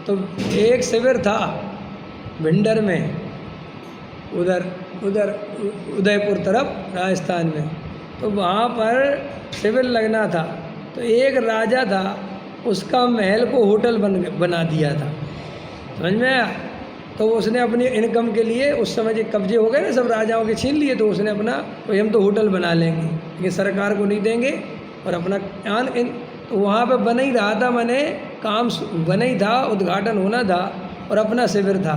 तो एक शिविर था भिंडर में, उधर उधर उदयपुर तरफ राजस्थान में। तो वहाँ पर शिविर लगना था। तो एक राजा था, उसका महल को होटल बना दिया था, समझ में आया। तो उसने अपनी इनकम के लिए, उस समय जो कब्जे हो गए ना सब राजाओं के छीन लिए, तो उसने अपना तो हम तो होटल बना लेंगे लेकिन सरकार को नहीं देंगे और अपना तो वहाँ पे बन ही रहा था, मैंने काम बन ही था, उद्घाटन होना था और अपना शिविर था।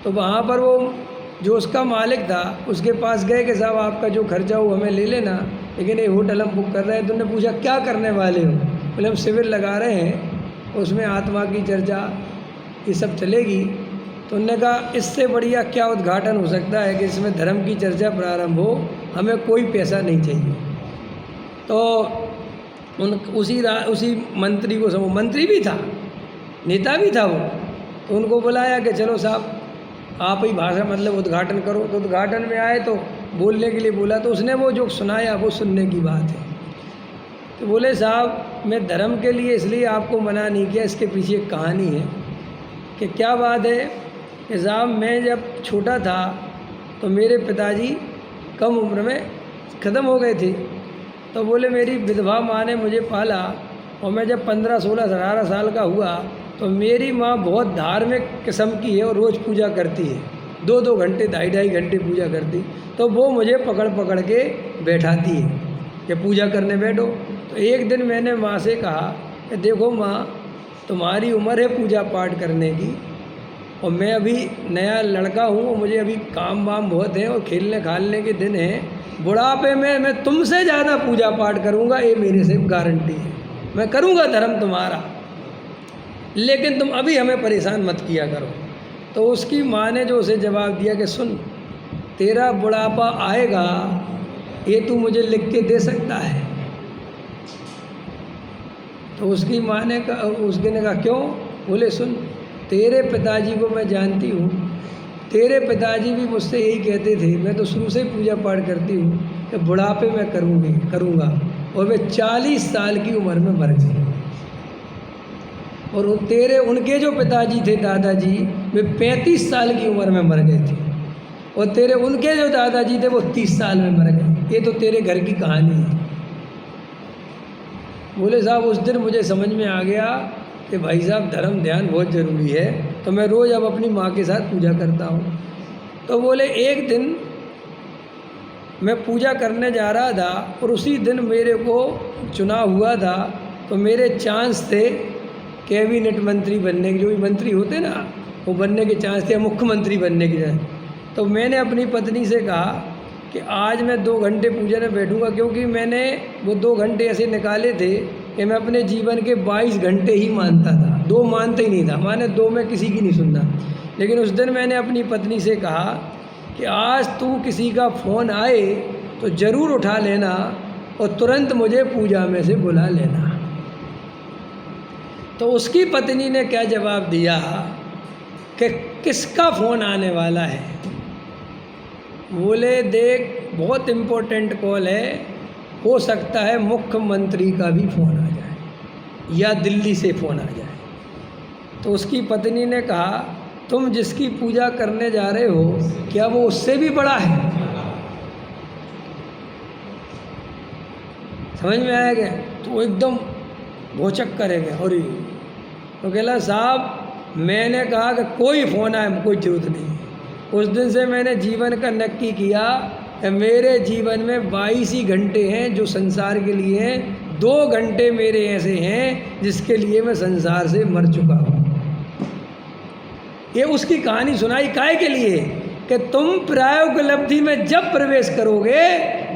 तो वहाँ पर वो जो उसका मालिक था उसके पास गए कि साहब आपका जो खर्चा हो हमें ले लेना, लेकिन ये होटल हम बुक कर रहे हैं। तो उन्होंने पूछा क्या करने वाले हो? बोले हम शिविर लगा रहे हैं, उसमें आत्मा की चर्चा ये सब चलेगी। तो उन्होंने कहा इससे बढ़िया क्या उद्घाटन हो सकता है कि इसमें धर्म की चर्चा प्रारंभ हो, हमें कोई पैसा नहीं चाहिए। तो उसी मंत्री को समूह, मंत्री भी था, नेता भी था वो, तो उनको बुलाया कि चलो साहब आप ही भाषा मतलब उद्घाटन करो। तो उद्घाटन में आए तो बोलने के लिए बोला, तो उसने वो जो सुनाया वो सुनने की बात है। तो बोले साहब मैं धर्म के लिए इसलिए आपको मना नहीं किया, इसके पीछे एक कहानी है। कि क्या बात है कि साहब मैं जब छोटा था तो मेरे पिताजी कम उम्र में ख़त्म हो गए थे। तो बोले मेरी विधवा माँ ने मुझे पाला और मैं जब 15, 16, 18 साल का हुआ तो मेरी माँ बहुत धार्मिक किस्म की है और रोज़ पूजा करती है, 2-2 घंटे 2.5 घंटे पूजा करती। तो वो मुझे पकड़ पकड़ के बैठाती है कि पूजा करने बैठो। तो एक दिन मैंने माँ से कहा कि देखो माँ, तुम्हारी उम्र है पूजा पाठ करने की और मैं अभी नया लड़का हूँ और मुझे अभी काम वाम बहुत है और खेलने खालने के दिन हैं। बुढ़ापे में मैं तुमसे ज़्यादा पूजा पाठ करूँगा, ये मेरे से गारंटी है। मैं करूँगा धर्म तुम्हारा, लेकिन तुम अभी हमें परेशान मत किया करो। तो उसकी माँ ने जो उसे जवाब दिया कि सुन, तेरा बुढ़ापा आएगा ये तू मुझे लिख के दे सकता है? तो उसकी माँ ने कहा, उसने कहा क्यों? बोले सुन, तेरे पिताजी को मैं जानती हूँ, तेरे पिताजी भी मुझसे यही कहते थे, मैं तो शुरू से ही पूजा पाठ करती हूँ कि बुढ़ापे में करूँगा, और वे 40 साल की उम्र में मर गए। और उनके जो पिताजी थे दादाजी, वे 35 साल की उम्र में मर गए थे, और उनके जो दादाजी थे वो 30 साल में मर गए। ये तो तेरे घर की कहानी है। बोले साहब उस दिन मुझे समझ में आ गया कि भाई साहब धर्म ध्यान बहुत ज़रूरी है, तो मैं रोज़ अब अपनी माँ के साथ पूजा करता हूँ। तो बोले एक दिन मैं पूजा करने जा रहा था और उसी दिन मेरे को चुनाव हुआ था, तो मेरे चांस थे कैबिनेट मंत्री बनने के, जो भी मंत्री होते ना वो बनने के चांस थे, मुख्यमंत्री बनने के चांस। तो मैंने अपनी पत्नी से कहा कि आज मैं 2 घंटे पूजा में बैठूंगा, क्योंकि मैंने वो 2 घंटे ऐसे निकाले थे कि मैं अपने जीवन के 22 घंटे ही मानता था, 2 मानता ही नहीं था, माने 2 में किसी की नहीं सुनना। लेकिन उस दिन मैंने अपनी पत्नी से कहा कि आज तू किसी का फ़ोन आए तो ज़रूर उठा लेना और तुरंत मुझे पूजा में से बुला लेना। तो उसकी पत्नी ने क्या जवाब दिया कि किसका फ़ोन आने वाला है? बोले देख बहुत इम्पोर्टेंट कॉल है, हो सकता है मुख्यमंत्री का भी फ़ोन आ जाए या दिल्ली से फ़ोन आ जाए। तो उसकी पत्नी ने कहा तुम जिसकी पूजा करने जा रहे हो क्या वो उससे भी बड़ा है? समझ में आया क्या? तो एकदम भोचक करेंगे। और तो कहला साहब मैंने कहा कि कोई फ़ोन आए कोई ज़रूरत नहीं। उस दिन से मैंने जीवन का नक्की किया कि मेरे जीवन में 22 ही घंटे हैं जो संसार के लिए हैं, 2 घंटे मेरे ऐसे हैं जिसके लिए मैं संसार से मर चुका हूँ। ये उसकी कहानी सुनाई काहे के लिए कि तुम प्रायोपलब्धि में जब प्रवेश करोगे,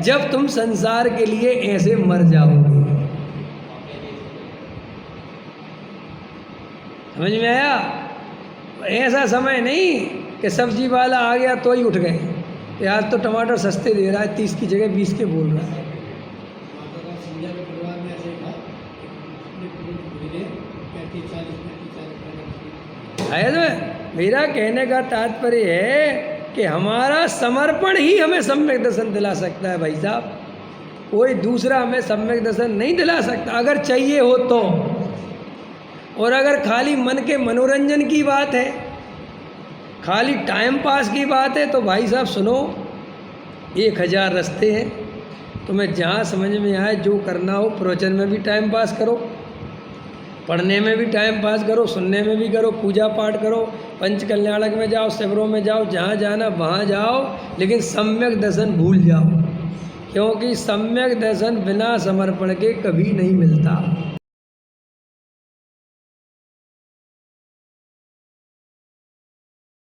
जब तुम संसार के लिए ऐसे मर जाओगे। समझ में आया? ऐसा समय नहीं कि सब्जी वाला आ गया तो ही उठ गए। आज तो टमाटर सस्ते दे रहा है, 30 की जगह 20 के बोल रहा है। मेरा कहने का तात्पर्य है कि हमारा समर्पण ही हमें सम्यक दर्शन दिला सकता है भाई साहब, कोई दूसरा हमें सम्यक दर्शन नहीं दिला सकता, अगर चाहिए हो तो। और अगर खाली मन के मनोरंजन की बात है, खाली टाइम पास की बात है, तो भाई साहब सुनो, 1000 रास्ते हैं। तुम्हें जहाँ समझ में आए जो करना हो, प्रवचन में भी टाइम पास करो, पढ़ने में भी टाइम पास करो, सुनने में भी करो, पूजा पाठ करो, पंच कल्याणक में जाओ, शिविरों में जाओ, जहाँ जाना वहाँ जाओ, लेकिन सम्यक दर्शन भूल जाओ, क्योंकि सम्यक दर्शन बिना समर्पण के कभी नहीं मिलता।